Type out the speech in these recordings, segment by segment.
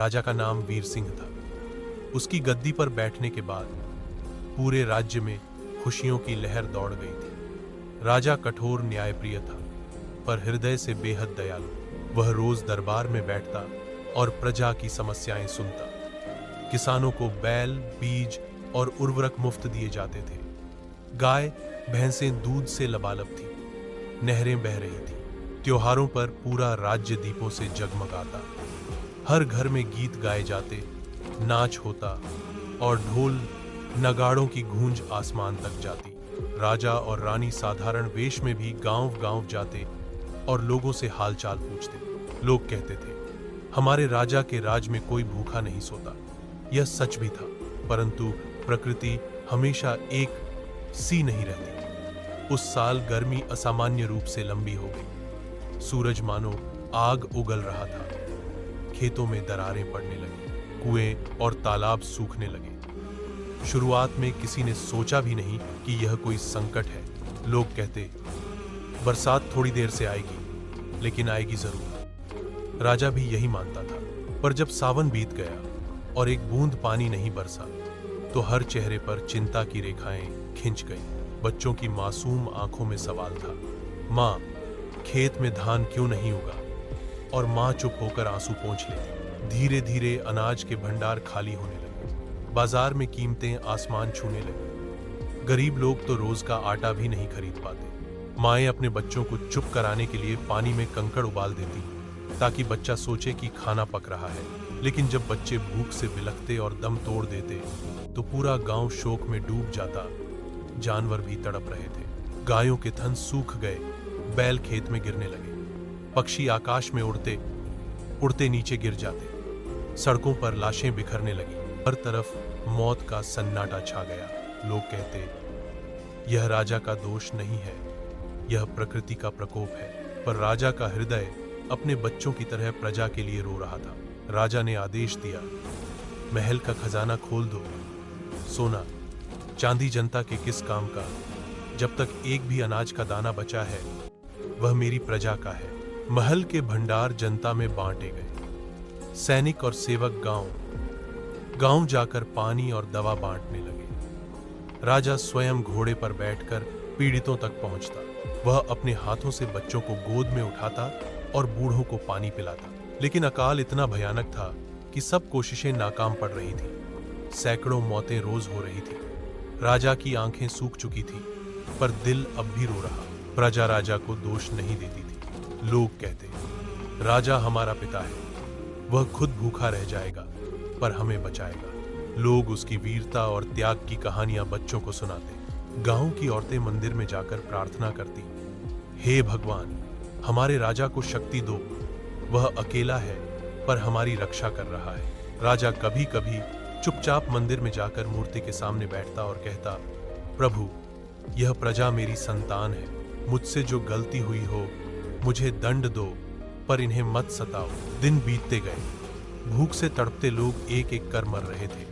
राजा का नाम वीर सिंह था। उसकी गद्दी पर बैठने के बाद पूरे राज्य में खुशियों की लहर दौड़ गई थी। राजा कठोर न्यायप्रिय था, पर हृदय से बेहद दयालु। वह रोज दरबार में बैठता और प्रजा की समस्याएं सुनता। किसानों को बैल, बीज और उर्वरक मुफ्त दिए जाते थे। गाय भैंसें दूध से लबालब थी। नहरें बह रही थी। त्योहारों पर पूरा राज्य दीपों से जगमगाता। हर घर में गीत गाए जाते, नाच होता और ढोल नगाड़ों की गूंज आसमान तक जाती। राजा और रानी साधारण वेश में भी गांव-गांव जाते और लोगों से हालचाल पूछते। लोग कहते थे, हमारे राजा के राज में कोई भूखा नहीं सोता। यह सच भी था, परंतु प्रकृति हमेशा एक सी नहीं रहती। उस साल गर्मी असामान्य रूप से लंबी हो गई। सूरज मानो आग उगल रहा था। खेतों में दरारें पड़ने लगी। कुएं और तालाब सूखने लगे। शुरुआत में किसी ने सोचा भी नहीं कि यह कोई संकट है। लोग कहते, बरसात थोड़ी देर से आएगी, लेकिन आएगी जरूर। राजा भी यही मानता था। पर जब सावन बीत गया और एक बूंद पानी नहीं बरसा, तो हर चेहरे पर चिंता की रेखाएं खिंच गई। बच्चों की मासूम आंखों में सवाल था, माँ, खेत में धान क्यों नहीं उगा? और माँ चुप होकर आंसू पोंछ लेती। धीरे धीरे अनाज के भंडार खाली होने लगे। बाजार में कीमतें आसमान छूने लगी। गरीब लोग तो रोज का आटा भी नहीं खरीद पाते। माएं अपने बच्चों को चुप कराने के लिए पानी में कंकड़ उबाल देती, ताकि बच्चा सोचे कि खाना पक रहा है। लेकिन जब बच्चे भूख से बिलखते और दम तोड़ देते, तो पूरा गांव शोक में डूब जाता। जानवर भी तड़प रहे थे। गायों के थन सूख गए, बैल खेत में गिरने लगे, पक्षी आकाश में उड़ते उड़ते नीचे गिर जाते। सड़कों पर लाशें बिखरने लगी। हर तरफ मौत का सन्नाटा छा गया। लोग कहते, यह राजा का दोष नहीं है, यह प्रकृति का प्रकोप है। पर राजा का हृदय अपने बच्चों की तरह प्रजा के लिए रो रहा था। राजा ने आदेश दिया, महल का खजाना खोल दो। सोना चांदी जनता के किस काम का? जब तक एक भी अनाज का दाना बचा है, वह मेरी प्रजा का है। महल के भंडार जनता में बांटे गए। सैनिक और सेवक गांव जाकर पानी और दवा बांटने लगे। राजा स्वयं घोड़े पर बैठकर पीड़ितों तक पहुंचता। वह अपने हाथों से बच्चों को गोद में उठाता और बूढ़ों को पानी पिलाता। लेकिन अकाल इतना भयानक था कि सब कोशिशें नाकाम पड़ रही थी। सैकड़ों मौतें रोज हो रही थी। राजा की आंखें सूख चुकी थी, पर दिल अब भी रो रहा। प्रजा राजा को दोष नहीं देती थी। लोग कहते, राजा हमारा पिता है, वह खुद भूखा रह जाएगा, पर हमें बचाएगा। लोग उसकी वीरता और त्याग की कहानियां बच्चों को सुनाते। गांव की औरतें मंदिर में जाकर प्रार्थना करती, हे भगवान, हमारे राजा को शक्ति दो। वह अकेला है, पर हमारी रक्षा कर रहा है। राजा कभी कभी चुपचाप मंदिर में जाकर मूर्ति के सामने बैठता और कहता, प्रभु, यह प्रजा मेरी संतान है। मुझसे जो गलती हुई हो, मुझे दंड दो, पर इन्हें मत सताओ। दिन बीतते गए। भूख से तड़पते लोग एक एक कर मर रहे थे।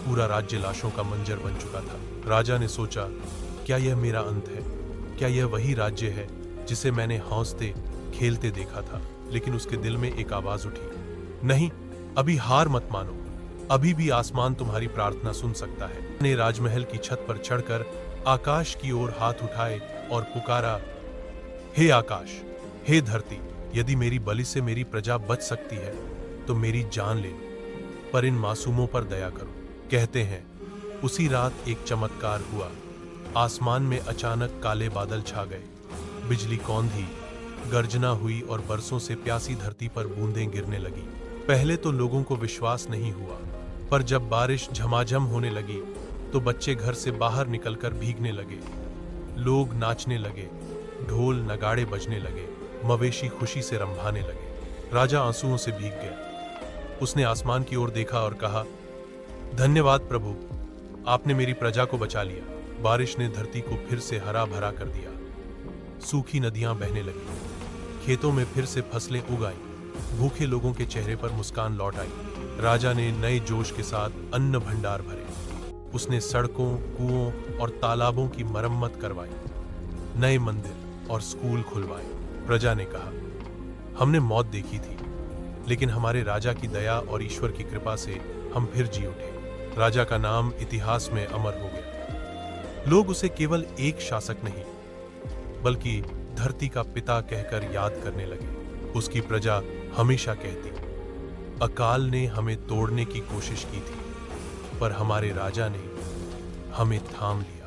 पूरा राज्य लाशों का मंजर बन चुका था। राजा ने सोचा, क्या यह मेरा अंत है? क्या यह वही राज्य है जिसे मैंने हंसते खेलते देखा था? लेकिन उसके दिल में एक आवाज उठी, नहीं, अभी हार मत मानो। अभी भी आसमान तुम्हारी प्रार्थना सुन सकता है। ने राजमहल की छत पर चढ़कर आकाश की ओर हाथ उठाए और पुकारा, हे आकाश, हे धरती, यदि मेरी बलि से मेरी प्रजा बच सकती है, तो मेरी जान ले लो, पर इन मासूमों पर दया करो। कहते हैं, उसी रात एक चमत्कार हुआ। आसमान में अचानक काले बादल छा गए। बिजली कौंधी, गर्जना हुई और बरसों से प्यासी धरती पर बूंदें गिरने लगी। पहले तो लोगों को विश्वास नहीं हुआ, पर जब बारिश झमाझम होने लगी, तो बच्चे घर से बाहर निकलकर भीगने लगे। लोग नाचने लगे, ढोल नगाड़े बजने लगे, मवेशी खुशी से रंभाने लगे। राजा आंसुओं से भीग गया। उसने आसमान की ओर देखा और कहा, धन्यवाद प्रभु, आपने मेरी प्रजा को बचा लिया। बारिश ने धरती को फिर से हरा भरा कर दिया। सूखी नदियां बहने लगी। खेतों में फिर से फसलें उग आईं। भूखे लोगों के चेहरे पर मुस्कान लौट आई। राजा ने नए जोश के साथ अन्न भंडार भरे। उसने सड़कों, कुओं और तालाबों की मरम्मत करवाई। नए मंदिर और स्कूल खुलवाए। प्रजा ने कहा, हमने मौत देखी थी, लेकिन हमारे राजा की दया और ईश्वर की कृपा से हम फिर जी उठे। राजा का नाम इतिहास में अमर हो गया। लोग उसे केवल एक शासक नहीं बल्कि धरती का पिता कहकर याद करने लगे। उसकी प्रजा हमेशा कहती, अकाल ने हमें तोड़ने की कोशिश की थी, पर हमारे राजा ने हमें थाम लिया।